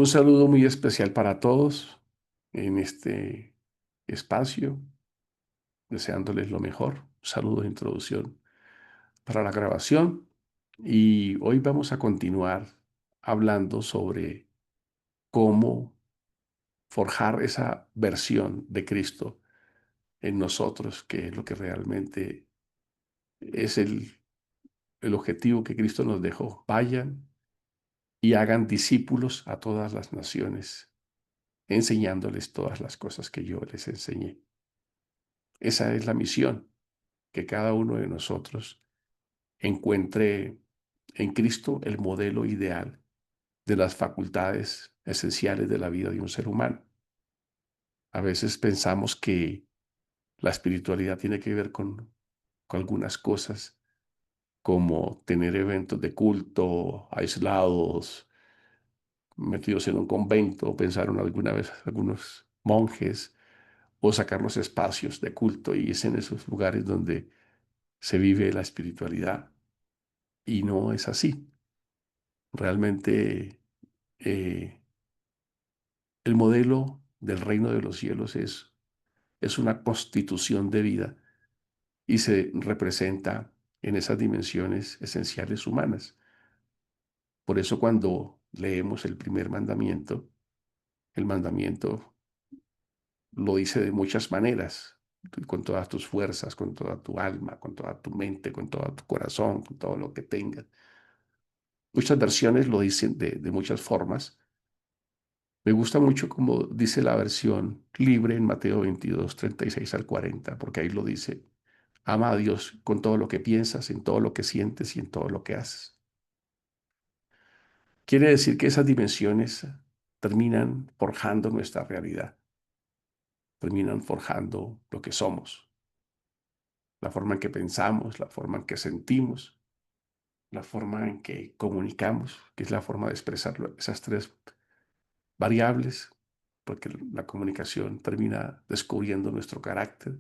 Un saludo muy especial para todos en este espacio, deseándoles lo mejor. Un saludo de introducción para la grabación. Y hoy vamos a continuar hablando sobre cómo forjar esa versión de Cristo en nosotros, que es lo que realmente es el objetivo que Cristo nos dejó. Vayan y hagan discípulos a todas las naciones, enseñándoles todas las cosas que yo les enseñé. Esa es la misión, que cada uno de nosotros encuentre en Cristo el modelo ideal de las facultades esenciales de la vida de un ser humano. A veces pensamos que la espiritualidad tiene que ver con algunas cosas como tener eventos de culto aislados, metidos en un convento, pensaron alguna vez algunos monjes, o sacar los espacios de culto, y es en esos lugares donde se vive la espiritualidad. Y no es así. Realmente eh, el modelo del reino de los cielos es una constitución de vida y se representa en esas dimensiones esenciales humanas. Por eso cuando leemos el primer mandamiento, el mandamiento lo dice de muchas maneras, con todas tus fuerzas, con toda tu alma, con toda tu mente, con todo tu corazón, con todo lo que tengas. Muchas versiones lo dicen de muchas formas. Me gusta mucho como dice la versión libre en Mateo 22, 36 al 40, porque ahí lo dice: ama a Dios con todo lo que piensas, en todo lo que sientes y en todo lo que haces. Quiere decir que esas dimensiones terminan forjando nuestra realidad, terminan forjando lo que somos, la forma en que pensamos, la forma en que sentimos, la forma en que comunicamos, que es la forma de expresarlo, esas tres variables, porque la comunicación termina descubriendo nuestro carácter.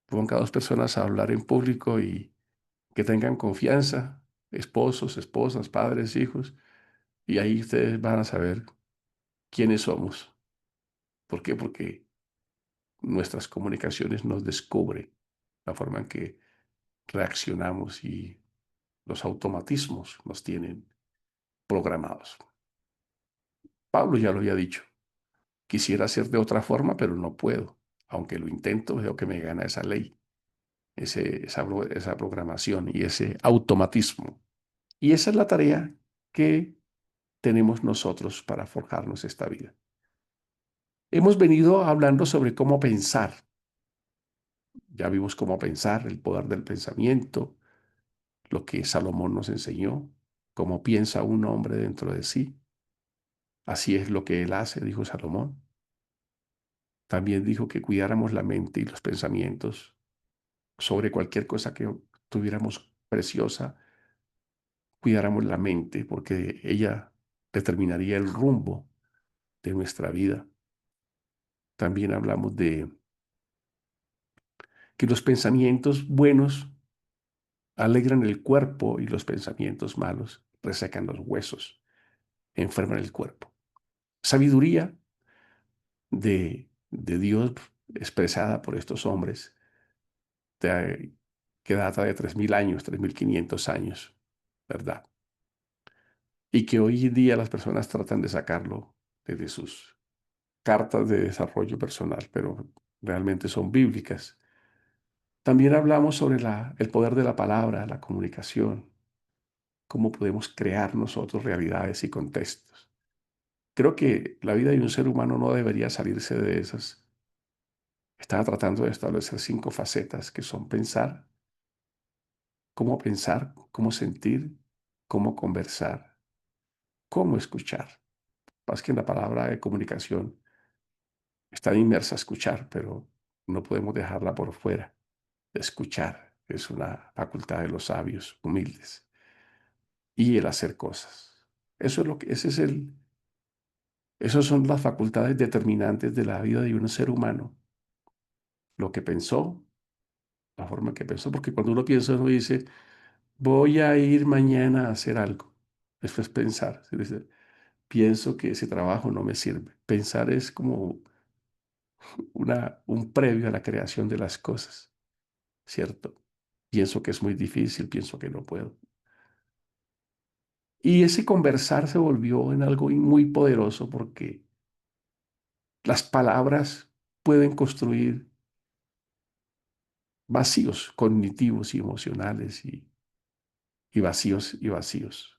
Ponga a dos personas a hablar en público y que tengan confianza, esposos, esposas, padres, hijos, y ahí ustedes van a saber quiénes somos. ¿Por qué? Porque nuestras comunicaciones nos descubren la forma en que reaccionamos y los automatismos nos tienen programados. Pablo ya lo había dicho: quisiera hacer de otra forma, pero no puedo. Aunque lo intento, veo que me gana esa ley, esa programación y ese automatismo. Y esa es la tarea que tenemos nosotros para forjarnos esta vida. Hemos venido hablando sobre cómo pensar. Ya vimos cómo pensar, el poder del pensamiento, lo que Salomón nos enseñó, cómo piensa un hombre dentro de sí. Así es lo que él hace, dijo Salomón. También dijo que cuidáramos la mente y los pensamientos sobre cualquier cosa que tuviéramos preciosa, cuidáramos la mente, porque ella determinaría el rumbo de nuestra vida. También hablamos de que los pensamientos buenos alegran el cuerpo y los pensamientos malos resecan los huesos, enferman el cuerpo. Sabiduría de Dios expresada por estos hombres que data de 3.000 años, 3.500 años, ¿verdad? Y que hoy en día las personas tratan de sacarlo desde sus cartas de desarrollo personal, pero realmente son bíblicas. También hablamos sobre el poder de la palabra, la comunicación, cómo podemos crear nosotros realidades y contextos. Creo que la vida de un ser humano no debería salirse de esas. Estaba tratando de establecer 5 facetas que son pensar, cómo sentir, cómo conversar, cómo escuchar. Más que en la palabra de comunicación está inmersa a escuchar, pero no podemos dejarla por fuera. Escuchar es una facultad de los sabios humildes. Y el hacer cosas. Eso es lo que, ese es esas son las facultades determinantes de la vida de un ser humano. Lo que pensó, la forma en que pensó, porque cuando uno piensa, uno dice: voy a ir mañana a hacer algo. Eso es pensar. ¿Sí? pienso que ese trabajo no me sirve. Pensar es como un previo a la creación de las cosas, ¿cierto? Pienso que es muy difícil, pienso que no puedo. Y ese conversar se volvió en algo muy poderoso porque las palabras pueden construir vacíos cognitivos y emocionales y vacíos y vacíos.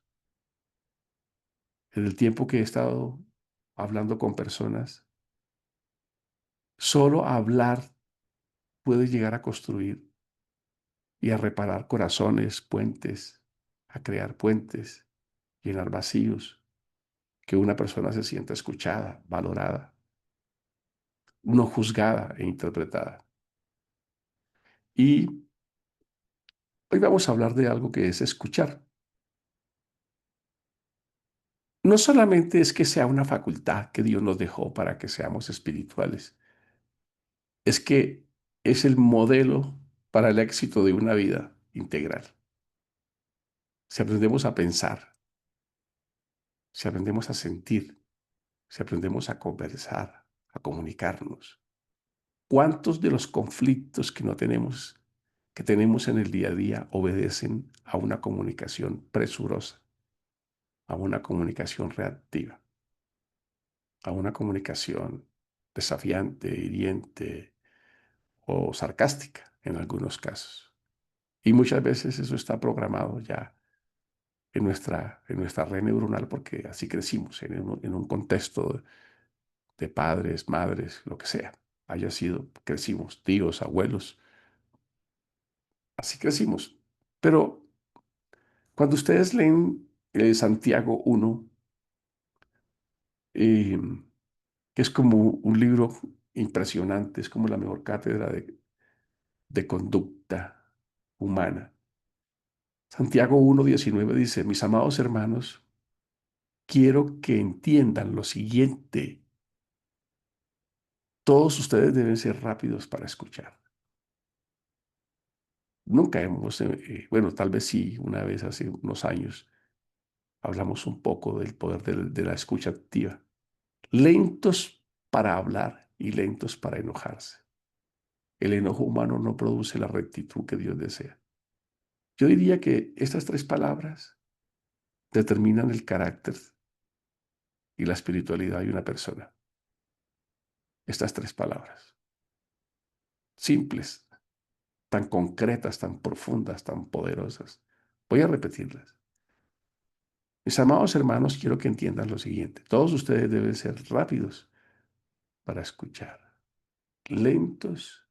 En el tiempo que he estado hablando con personas, solo hablar puede llegar a construir y a reparar corazones, puentes, a crear puentes, llenar vacíos, que una persona se sienta escuchada, valorada, no juzgada e interpretada. Y hoy vamos a hablar de algo que es escuchar. No solamente es que sea una facultad que Dios nos dejó para que seamos espirituales, es que es el modelo para el éxito de una vida integral. Si aprendemos a pensar, si aprendemos a sentir, si aprendemos a conversar, a comunicarnos, ¿cuántos de los conflictos que no tenemos, que tenemos en el día a día, obedecen a una comunicación presurosa, a una comunicación reactiva, a una comunicación desafiante, hiriente o sarcástica en algunos casos? Y muchas veces eso está programado ya en nuestra red neuronal porque así crecimos en un contexto de padres, madres, lo que sea. Haya sido, crecimos, tíos, abuelos, así crecimos. Pero cuando ustedes leen Santiago 1, eh, que es como un libro impresionante, es como la mejor cátedra de conducta humana. Santiago 1:19 dice, mis amados hermanos, quiero que entiendan lo siguiente. Todos ustedes deben ser rápidos para escuchar. Nunca hemos, bueno, tal vez sí, una vez hace unos años, hablamos un poco del poder de la escucha activa. Lentos para hablar y lentos para enojarse. El enojo humano no produce la rectitud que Dios desea. Yo diría que estas tres palabras determinan el carácter y la espiritualidad de una persona. Estas tres palabras, simples, tan concretas, tan profundas, tan poderosas. Voy a repetirlas. Mis amados hermanos, quiero que entiendan lo siguiente. Todos ustedes deben ser rápidos para escuchar, lentos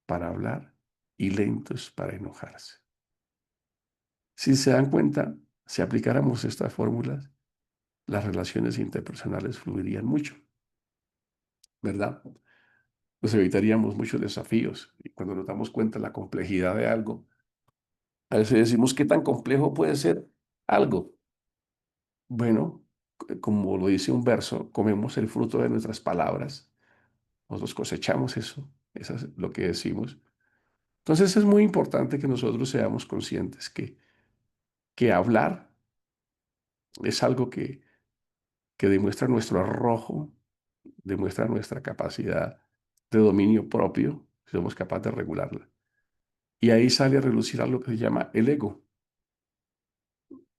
para hablar y lentos para enojarse. Si se dan cuenta, si aplicáramos estas fórmulas, las relaciones interpersonales fluirían mucho, ¿verdad? Nos evitaríamos muchos desafíos. Y cuando nos damos cuenta de la complejidad de algo, a veces decimos, ¿qué tan complejo puede ser algo? Bueno, como lo dice un verso, comemos el fruto de nuestras palabras. Nosotros cosechamos eso, eso es lo que decimos. Entonces es muy importante que nosotros seamos conscientes que hablar es algo que demuestra nuestro arrojo, demuestra nuestra capacidad de dominio propio, si somos capaces de regularla. Y ahí sale a relucir algo que se llama el ego.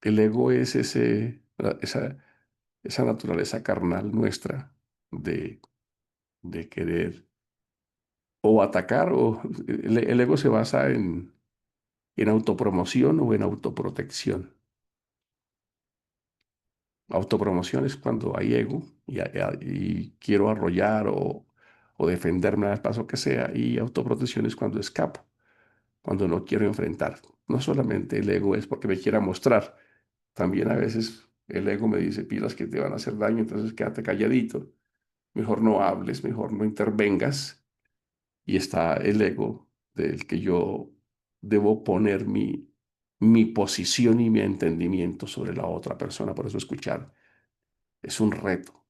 El ego es esa naturaleza carnal nuestra de, de querer o atacar, o el ego se basa en autopromoción o en autoprotección. Autopromoción es cuando hay ego y quiero arrollar o defenderme al paso que sea, y autoprotección es cuando escapo, cuando no quiero enfrentar. No solamente el ego es porque me quiera mostrar, también a veces el ego me dice pilas que te van a hacer daño, entonces quédate calladito, mejor no hables, mejor no intervengas. Y está el ego del que yo debo poner mi posición y mi entendimiento sobre la otra persona. Por eso escuchar es un reto.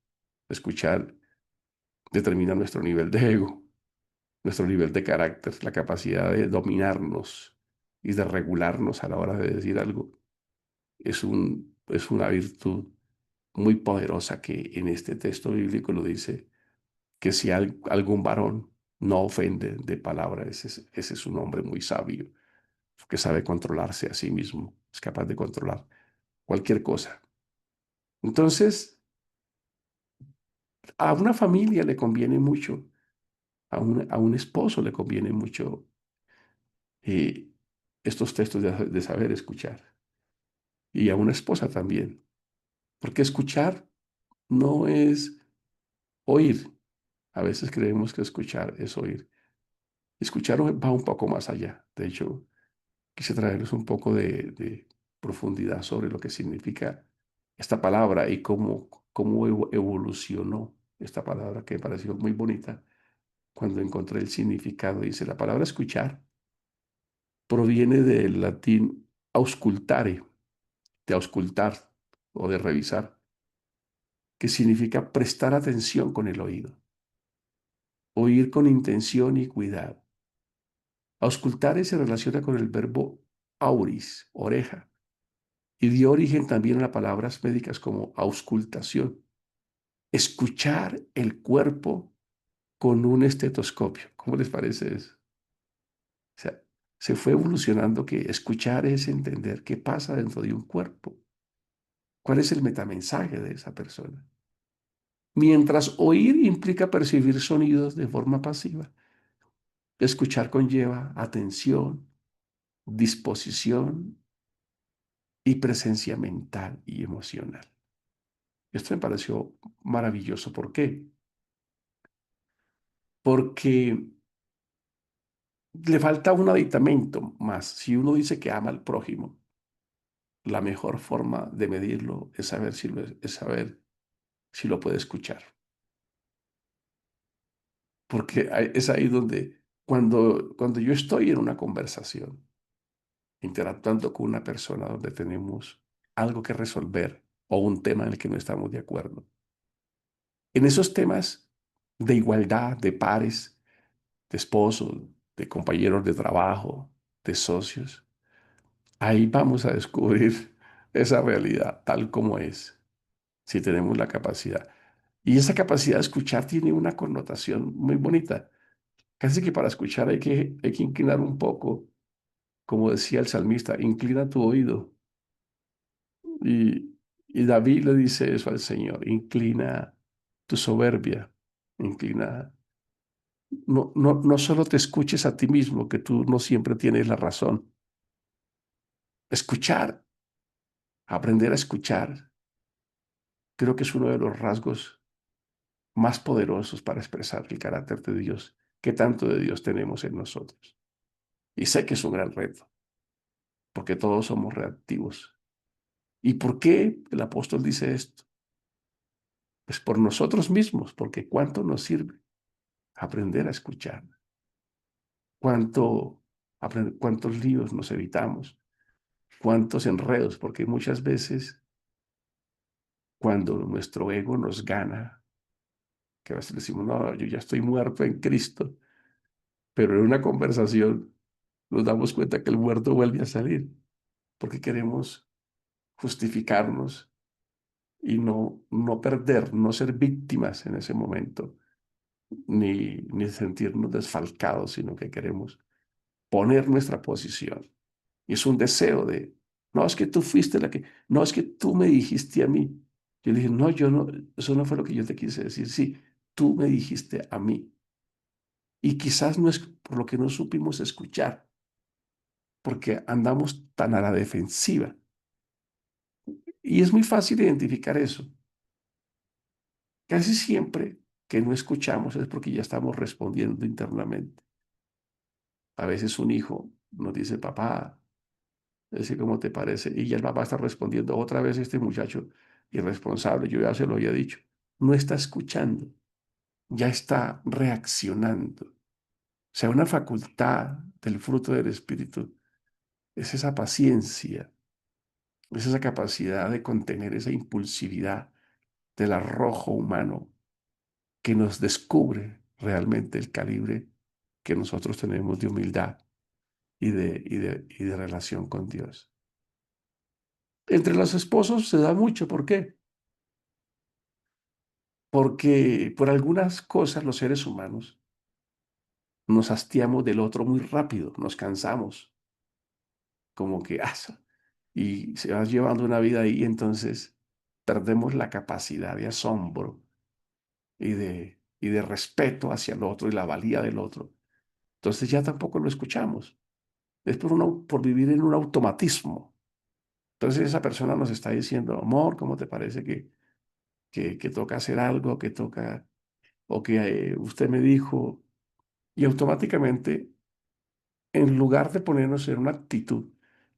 Escuchar determina nuestro nivel de ego, nuestro nivel de carácter, la capacidad de dominarnos y de regularnos a la hora de decir algo. Es una virtud muy poderosa que en este texto bíblico lo dice, que si algún varón no ofende de palabra, ese es un hombre muy sabio, que sabe controlarse a sí mismo, es capaz de controlar cualquier cosa. Entonces, a una familia le conviene mucho, a un esposo le conviene mucho eh, estos textos de saber escuchar, y a una esposa también, porque escuchar no es oír. A veces creemos que escuchar es oír. Escuchar va un poco más allá. De hecho, quise traerles un poco de profundidad sobre lo que significa esta palabra y cómo evolucionó esta palabra que me pareció muy bonita cuando encontré el significado. Dice, la palabra escuchar proviene del latín auscultare, de auscultar o de revisar, que significa prestar atención con el oído, oír con intención y cuidado. Auscultare se relaciona con el verbo auris, oreja, y dio origen también a palabras médicas como auscultación, escuchar el cuerpo con un estetoscopio. ¿Cómo les parece eso? O sea, se fue evolucionando que escuchar es entender qué pasa dentro de un cuerpo, cuál es el metamensaje de esa persona. Mientras oír implica percibir sonidos de forma pasiva, escuchar conlleva atención, disposición y presencia mental y emocional. Esto me pareció maravilloso. ¿Por qué? Porque le falta un aditamento más. Si uno dice que ama al prójimo, la mejor forma de medirlo es saber es saber si lo puede escuchar. Porque es ahí donde, cuando yo estoy en una conversación, interactuando con una persona donde tenemos algo que resolver o un tema en el que no estamos de acuerdo, en esos temas de igualdad, de pares, de esposos, de compañeros de trabajo, de socios, ahí vamos a descubrir esa realidad tal como es, si tenemos la capacidad. Y esa capacidad de escuchar tiene una connotación muy bonita. Casi que para escuchar hay que inclinar un poco, como decía el salmista, inclina tu oído. Y, y David le dice eso al Señor, inclina tu soberbia, inclina. No solo te escuches a ti mismo, que tú no siempre tienes la razón. Escuchar, aprender a escuchar, creo que es uno de los rasgos más poderosos para expresar el carácter de Dios, que tanto de Dios tenemos en nosotros. Y sé que es un gran reto, porque todos somos reactivos. ¿Y por qué el apóstol dice esto? Pues por nosotros mismos, porque cuánto nos sirve aprender a escuchar, cuántos líos nos evitamos, cuántos enredos, porque muchas veces cuando nuestro ego nos gana, que a veces decimos, no, yo ya estoy muerto en Cristo, pero en una conversación nos damos cuenta que el muerto vuelve a salir, porque queremos justificarnos y no perder, no ser víctimas en ese momento, ni sentirnos desfalcados, sino que queremos poner nuestra posición. Y es un deseo de, no, es que tú fuiste la que, no, es que tú me dijiste a mí. Yo le dije, no, yo no, eso no fue lo que yo te quise decir. Sí, tú me dijiste a mí. Y quizás no es por lo que no supimos escuchar, porque andamos tan a la defensiva. Y es muy fácil identificar eso. Casi siempre que no escuchamos es porque ya estamos respondiendo internamente. A veces un hijo nos dice, papá, ese cómo te parece, y ya el papá está respondiendo otra vez este muchacho irresponsable, yo ya se lo había dicho, no está escuchando, ya está reaccionando. O sea, una facultad del fruto del Espíritu es esa paciencia, es esa capacidad de contener esa impulsividad del arrojo humano que nos descubre realmente el calibre que nosotros tenemos de humildad y de relación con Dios. Entre los esposos se da mucho, ¿por qué? porque por algunas cosas los seres humanos nos hastiamos del otro muy rápido, nos cansamos, como que y se va llevando una vida ahí, entonces perdemos la capacidad de asombro y de respeto hacia el otro y la valía del otro. Entonces ya tampoco lo escuchamos. Es por vivir en un automatismo. Entonces esa persona nos está diciendo, amor, ¿cómo te parece que toca hacer algo, que toca, o que usted me dijo? Y automáticamente, en lugar de ponernos en una actitud,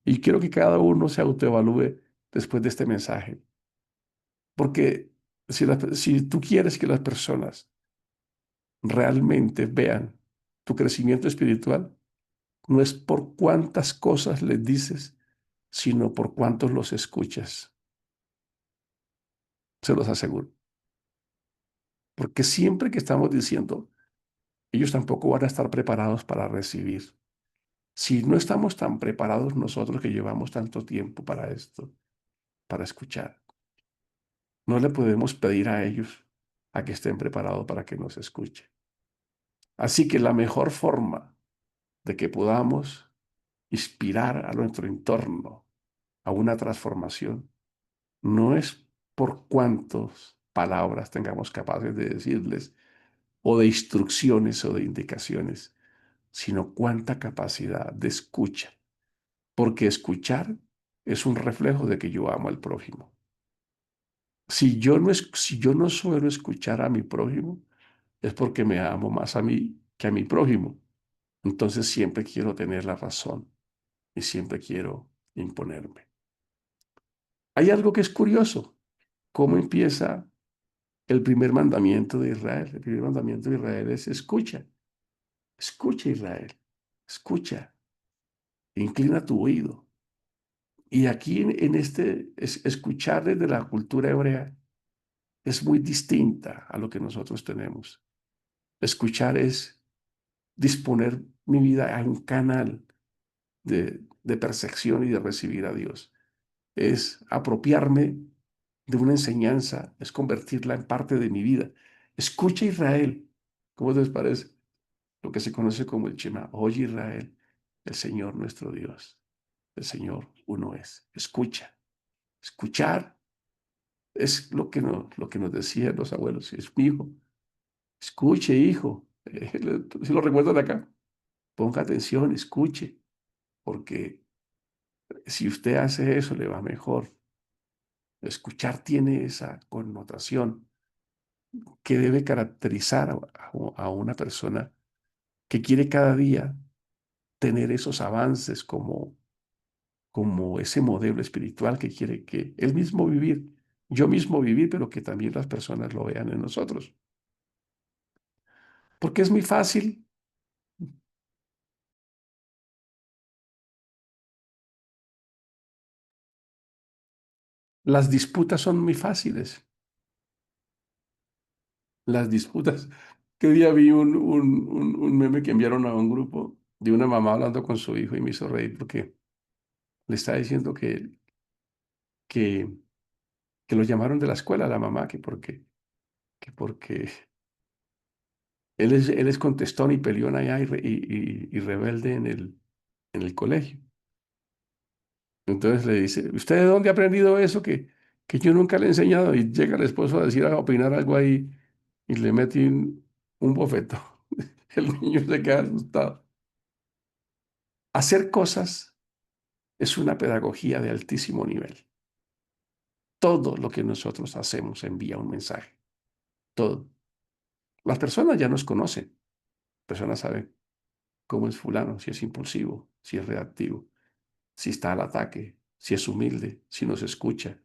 y quiero que cada uno se autoevalúe después de este mensaje, porque si tú quieres que las personas realmente vean tu crecimiento espiritual, no es por cuántas cosas les dices, sino por cuántos los escuchas, se los aseguro. Porque siempre que estamos diciendo, ellos tampoco van a estar preparados para recibir. Si no estamos tan preparados nosotros que llevamos tanto tiempo para esto, para escuchar, no le podemos pedir a ellos a que estén preparados para que nos escuchen. Así que la mejor forma de que podamos inspirar a nuestro entorno a una transformación no es por cuántas palabras tengamos capaces de decirles o de instrucciones o de indicaciones, sino cuánta capacidad de escucha, porque escuchar es un reflejo de que yo amo al prójimo. Si yo no suelo escuchar a mi prójimo, es porque me amo más a mí que a mi prójimo. Entonces siempre quiero tener la razón y siempre quiero imponerme. Hay algo que es curioso. ¿Cómo empieza el primer mandamiento de Israel? El primer mandamiento de Israel es escucha. Escucha, Israel. Escucha. Inclina tu oído. Y aquí en este escuchar desde la cultura hebrea es muy distinta a lo que nosotros tenemos. Escuchar es disponer mi vida a un canal de percepción y de recibir a Dios. Es apropiarme de una enseñanza, es convertirla en parte de mi vida. Escucha Israel, ¿cómo les parece? Lo que se conoce como el Shema. Oye Israel, el Señor nuestro Dios, el Señor uno es. Escucha. Escuchar es lo que nos decían los abuelos. Es mi hijo. Escuche, hijo. Si lo recuerdan acá, ponga atención, escuche, porque si usted hace eso, le va mejor. Escuchar tiene esa connotación que debe caracterizar a una persona que quiere cada día tener esos avances como ese modelo espiritual que quiere que él mismo vivir, yo mismo vivir, pero que también las personas lo vean en nosotros. Porque es muy fácil. Las disputas son muy fáciles. Las disputas. Que día vi un meme que enviaron a un grupo de una mamá hablando con su hijo y me hizo reír porque le está diciendo que, que lo llamaron de la escuela a la mamá, que porque él es contestón y peleón allá y rebelde en el colegio. Entonces le dice, ¿usted de dónde ha aprendido eso que yo nunca le he enseñado? Y llega el esposo a decir, a opinar algo ahí y le mete un bofetón. El niño se queda asustado. Hacer cosas es una pedagogía de altísimo nivel. Todo lo que nosotros hacemos envía un mensaje. Todo. Las personas ya nos conocen. Las personas saben cómo es fulano, si es impulsivo, si es reactivo, si está al ataque, si es humilde, si nos escucha,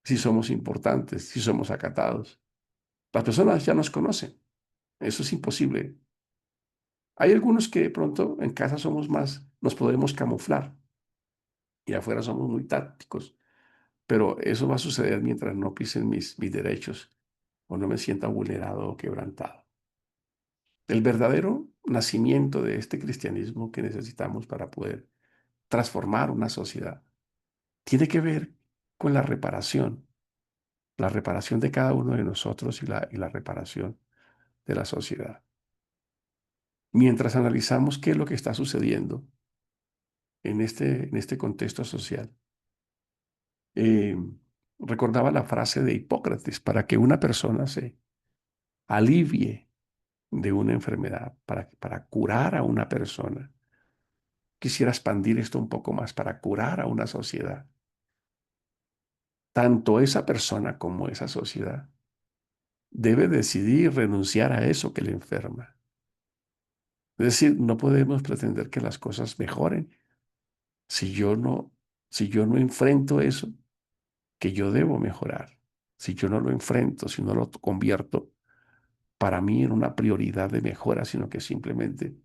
si somos importantes, si somos acatados. Las personas ya nos conocen. Eso es imposible. Hay algunos que de pronto en casa somos más, nos podemos camuflar y afuera somos muy tácticos, pero eso va a suceder mientras no pisen mis derechos o no me sienta vulnerado o quebrantado. El verdadero nacimiento de este cristianismo que necesitamos para poder transformar una sociedad tiene que ver con la reparación, la reparación de cada uno de nosotros y la reparación de la sociedad. Mientras analizamos qué es lo que está sucediendo en este contexto social, eh, recordaba la frase de Hipócrates: para que una persona se alivie de una enfermedad, para curar a una persona. Quisiera expandir esto un poco más: para curar a una sociedad. Tanto esa persona como esa sociedad debe decidir renunciar a eso que le enferma. Es decir, no podemos pretender que las cosas mejoren si yo no, si yo no enfrento eso que yo debo mejorar. Si yo no lo enfrento, si no lo convierto para mí en una prioridad de mejora, sino que simplemente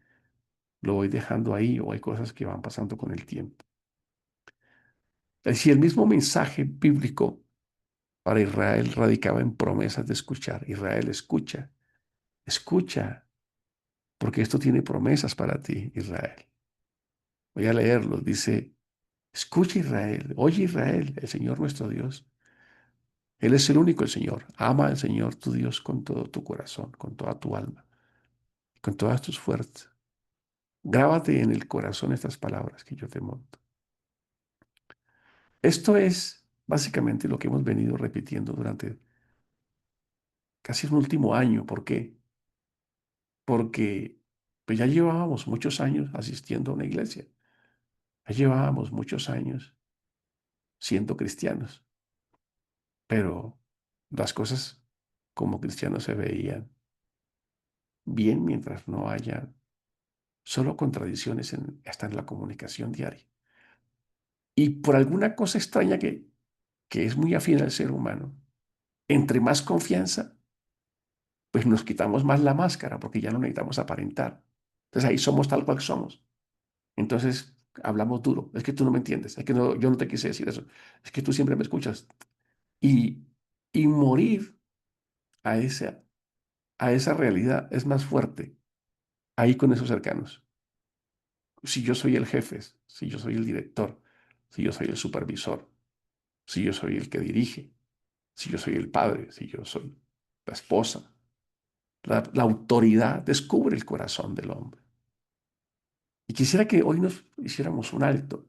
lo voy dejando ahí, o hay cosas que van pasando con el tiempo. Es decir, el mismo mensaje bíblico para Israel radicaba en promesas de escuchar. Israel, escucha, escucha, porque esto tiene promesas para ti, Israel. Voy a leerlo. Dice: escucha, Israel, oye, Israel, el Señor nuestro Dios. Él es el único, el Señor. Ama al Señor tu Dios con todo tu corazón, con toda tu alma, con todas tus fuerzas. Grábate en el corazón estas palabras que yo te monto. Esto es básicamente lo que hemos venido repitiendo durante casi un último año. ¿Por qué? Porque pues ya llevábamos muchos años asistiendo a una iglesia. Ya llevábamos muchos años siendo cristianos, pero las cosas como cristianos se veían bien mientras no haya solo contradicciones hasta en la comunicación diaria. Y por alguna cosa extraña que es muy afín al ser humano, entre más confianza, pues nos quitamos más la máscara porque ya no necesitamos aparentar. Entonces ahí somos tal cual somos. Entonces hablamos duro. Es que tú no me entiendes. Es que yo no te quise decir eso. Es que tú siempre me escuchas. Y, y morir a a esa realidad es más fuerte ahí con esos cercanos. Si yo soy el jefe, si yo soy el director, si yo soy el supervisor, si yo soy el que dirige, si yo soy el padre, si yo soy la esposa, la autoridad descubre el corazón del hombre. Y quisiera que hoy nos hiciéramos un alto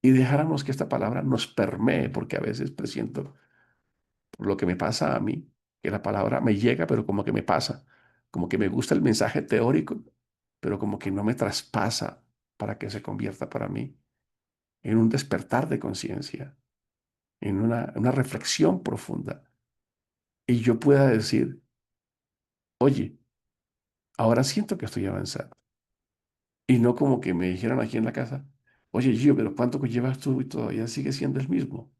y dejáramos que esta palabra nos permee, porque a veces presiento, por lo que me pasa a mí, que la palabra me llega, pero como que me pasa, como que me gusta el mensaje teórico, pero como que no me traspasa para que se convierta para mí en un despertar de conciencia, en una reflexión profunda. Y yo pueda decir: oye, ahora siento que estoy avanzando. Y no como que me dijeran aquí en la casa: oye, Gio, pero ¿cuánto que llevas tú y todavía sigue siendo el mismo?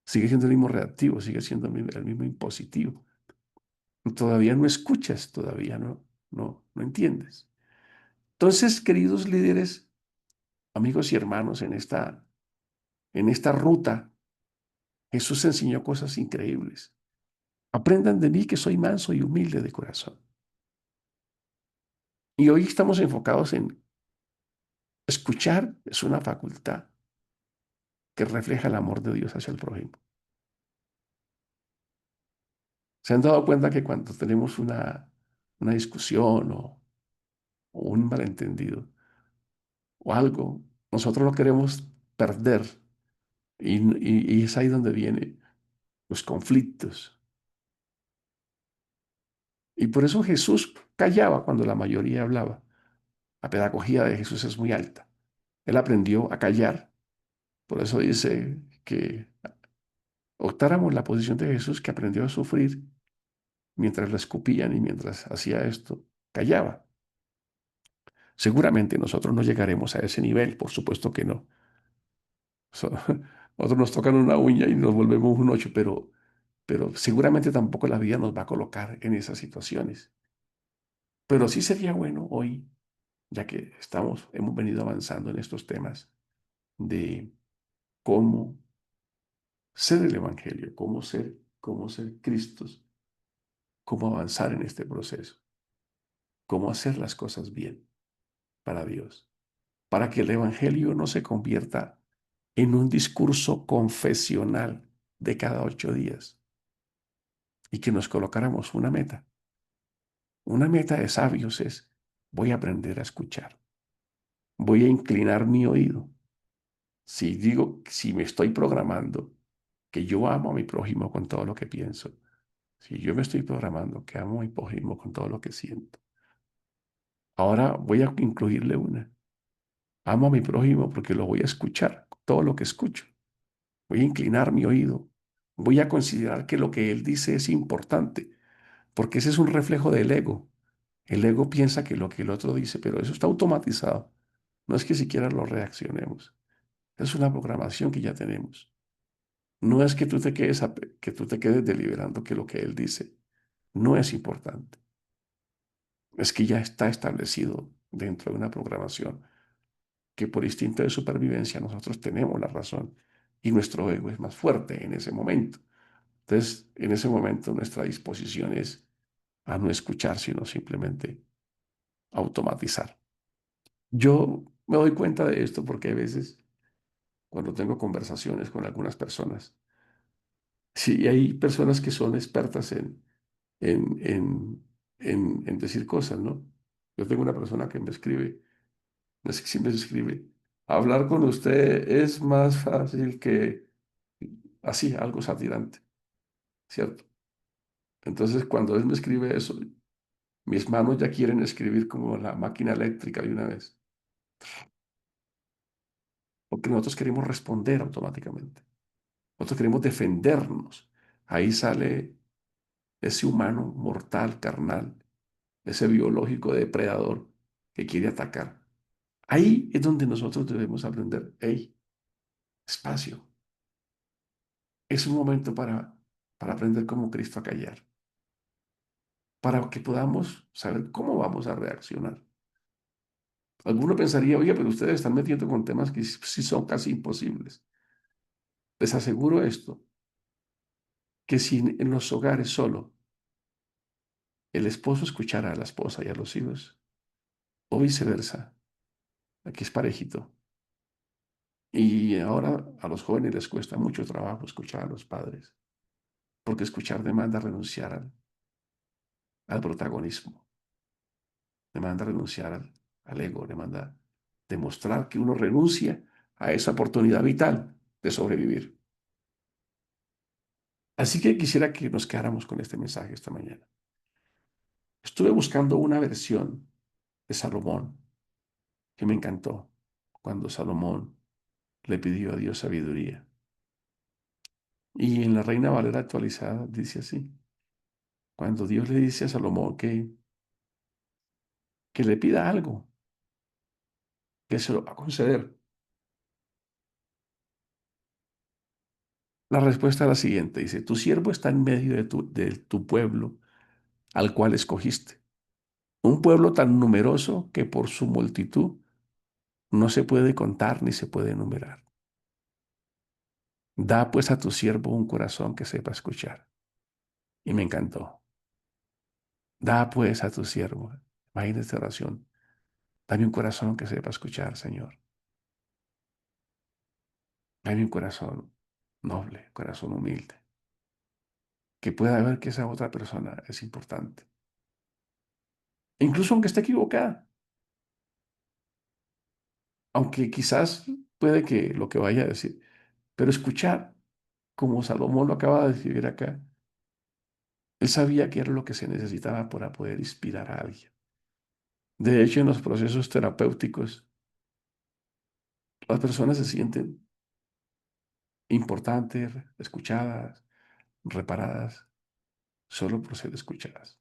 Sigue siendo el mismo reactivo, sigue siendo el mismo impositivo. Todavía no escuchas, todavía no entiendes. Entonces, queridos líderes, amigos y hermanos, en esta ruta, Jesús enseñó cosas increíbles. Aprendan de mí, que soy manso y humilde de corazón. Y hoy estamos enfocados en escuchar. Es una facultad que refleja el amor de Dios hacia el prójimo. ¿Se han dado cuenta que cuando tenemos una discusión o un malentendido o algo, nosotros lo queremos perder? Y es ahí donde vienen los conflictos. Y por eso Jesús callaba cuando la mayoría hablaba. La pedagogía de Jesús es muy alta. Él aprendió a callar. Por eso dice que optáramos la posición de Jesús, que aprendió a sufrir mientras lo escupían, y mientras hacía esto, callaba. Seguramente nosotros no llegaremos a ese nivel, por supuesto que no. So- Nosotros nos tocan una uña y nos volvemos un ocho, pero seguramente tampoco la vida nos va a colocar en esas situaciones. Pero sí sería bueno hoy, ya que hemos venido avanzando en estos temas de cómo ser el Evangelio, cómo ser Cristos, cómo avanzar en este proceso, cómo hacer las cosas bien para Dios, para que el Evangelio no se convierta en un discurso confesional. de cada 8 días y que nos colocáramos una meta. Una meta de sabios es, voy a aprender a escuchar, voy a inclinar mi oído. Si digo, si me estoy programando que yo amo a mi prójimo con todo lo que pienso, si yo me estoy programando que amo a mi prójimo con todo lo que siento, ahora voy a incluirle una. Amo a mi prójimo porque lo voy a escuchar, todo lo que escucho. Voy a inclinar mi oído. Voy a considerar que lo que él dice es importante, porque ese es un reflejo del ego. El ego piensa que lo que el otro dice, pero eso está automatizado. No es que siquiera lo reaccionemos. Es una programación que ya tenemos. No es que tú te quedes, que tú te quedes deliberando que lo que él dice no es importante. Es que ya está establecido dentro de una programación que por instinto de supervivencia nosotros tenemos la razón y nuestro ego es más fuerte en ese momento. Entonces, en ese momento nuestra disposición es a no escuchar, sino simplemente automatizar. Yo me doy cuenta de esto porque a veces cuando tengo conversaciones con algunas personas, sí, hay personas que son expertas en, en, en decir cosas, ¿no? Yo tengo una persona que me escribe, siempre me escribe, hablar con usted es más fácil que así, algo satirante, ¿cierto? Entonces, cuando él me escribe eso, mis manos ya quieren escribir como la máquina eléctrica de una vez, porque nosotros queremos responder automáticamente, nosotros queremos defendernos. Ahí sale ese humano mortal, carnal, ese biológico depredador que quiere atacar. Ahí es donde nosotros debemos aprender, hey, espacio, es un momento para aprender como Cristo a callar, para que podamos saber cómo vamos a reaccionar. Alguno pensaría, oye, pero ustedes están metiendo con temas que sí son casi imposibles. Les aseguro esto, que si en los hogares solo el esposo escuchara a la esposa y a los hijos, o viceversa, aquí es parejito. Y ahora a los jóvenes les cuesta mucho trabajo escuchar a los padres, porque escuchar demanda renunciar al protagonismo, demanda renunciar al ego, demanda demostrar que uno renuncia a esa oportunidad vital de sobrevivir. Así que quisiera que nos quedáramos con este mensaje esta mañana. Estuve buscando una versión de Salomón que me encantó cuando Salomón le pidió a Dios sabiduría. Y en la Reina Valera actualizada dice así, cuando Dios le dice a Salomón que le pida algo, que se lo va a conceder. La respuesta es la siguiente, dice, tu siervo está en medio de tu pueblo al cual escogiste, un pueblo tan numeroso que por su multitud no se puede contar ni se puede enumerar. Da pues a tu siervo un corazón que sepa escuchar. Y me encantó. Da pues a tu siervo, imagínate esta oración, dame un corazón que sepa escuchar, Señor. Dame un corazón noble, corazón humilde, que pueda ver que esa otra persona es importante. Incluso aunque esté equivocada, aunque quizás puede que lo que vaya a decir, pero escuchar, como Salomón lo acaba de decir acá, él sabía que era lo que se necesitaba para poder inspirar a alguien. De hecho, en los procesos terapéuticos, las personas se sienten importantes, escuchadas, reparadas, solo por ser escuchadas.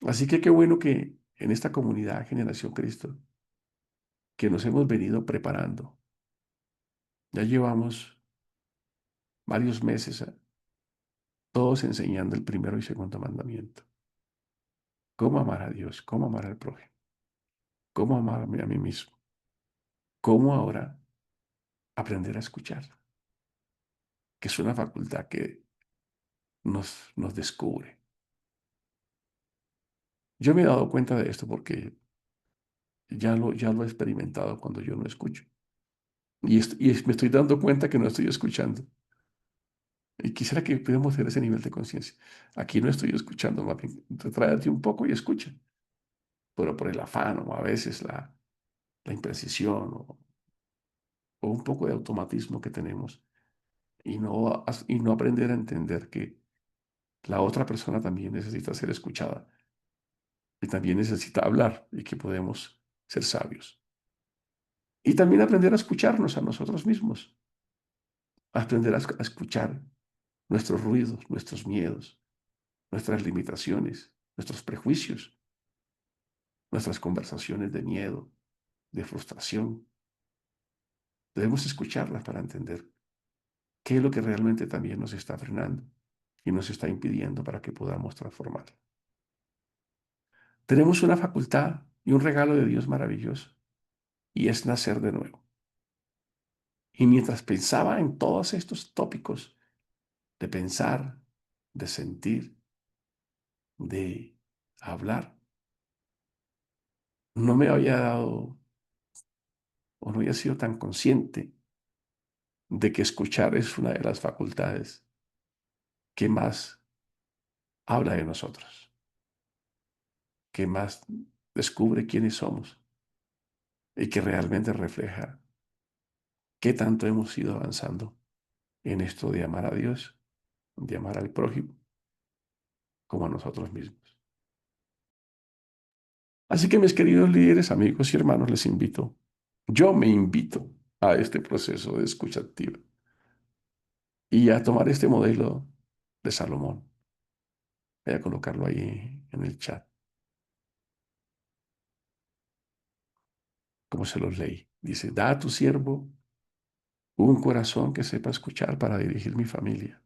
Así que qué bueno que en esta comunidad Generación Cristo, que nos hemos venido preparando, ya llevamos varios meses, todos enseñando el primero y segundo mandamiento. Cómo amar a Dios, cómo amar al prójimo, cómo amarme a mí mismo, cómo ahora aprender a escuchar, que es una facultad que nos descubre. Yo me he dado cuenta de esto porque ya lo he experimentado cuando yo no escucho. Y me estoy dando cuenta que no estoy escuchando. Y quisiera que pudiéramos tener ese nivel de conciencia. Aquí no estoy escuchando, más bien, retráete un poco y escucha, pero por el afán o a veces la imprecisión o un poco de automatismo que tenemos y no aprender a entender que la otra persona también necesita ser escuchada y también necesita hablar y que podemos ser sabios. Y también aprender a escucharnos a nosotros mismos, aprender a escuchar nuestros ruidos, nuestros miedos, nuestras limitaciones, nuestros prejuicios, nuestras conversaciones de miedo, de frustración. Debemos escucharlas para entender qué es lo que realmente también nos está frenando y nos está impidiendo para que podamos transformar. Tenemos una facultad y un regalo de Dios maravilloso y es nacer de nuevo. Y mientras pensaba en todos estos tópicos de pensar, de sentir, de hablar, no me había dado o no había sido tan consciente de que escuchar es una de las facultades que más habla de nosotros, que más descubre quiénes somos y que realmente refleja qué tanto hemos ido avanzando en esto de amar a Dios, de amar al prójimo, como a nosotros mismos. Así que mis queridos líderes, amigos y hermanos, les invito, yo me invito a este proceso de escucha activa y a tomar este modelo de Salomón. Voy a colocarlo ahí en el chat, como se los leí. Dice, da a tu siervo un corazón que sepa escuchar para dirigir mi familia.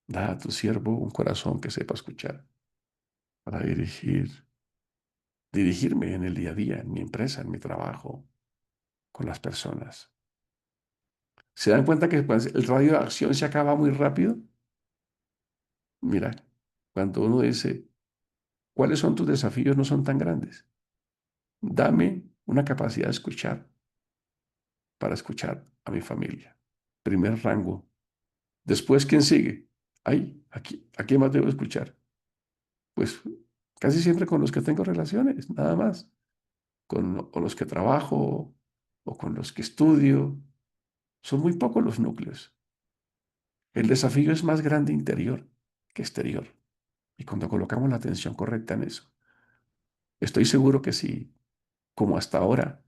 Da a tu siervo un corazón que sepa escuchar para dirigirme en el día a día, en mi empresa, en mi trabajo, con las personas. ¿Se dan cuenta que pues, el radio de acción se acaba muy rápido? Mira, cuando uno dice, ¿cuáles son tus desafíos? No son tan grandes. Dame una capacidad de escuchar para escuchar a mi familia. Primer rango. Después, ¿quién sigue? Ay, ¿a quién más debo escuchar? Pues casi siempre con los que tengo relaciones, nada más. Con los que trabajo o con los que estudio. Son muy pocos los núcleos. El desafío es más grande interior que exterior. Y cuando colocamos la atención correcta en eso, estoy seguro que sí, como hasta ahora,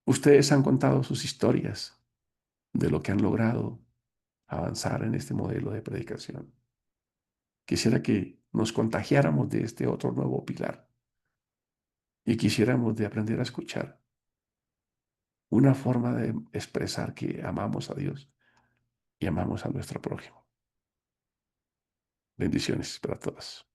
ustedes han contado sus historias de lo que han logrado avanzar en este modelo de predicación. Quisiera que nos contagiáramos de este otro nuevo pilar y quisiéramos de aprender a escuchar una forma de expresar que amamos a Dios y amamos a nuestro prójimo. Bendiciones para todos.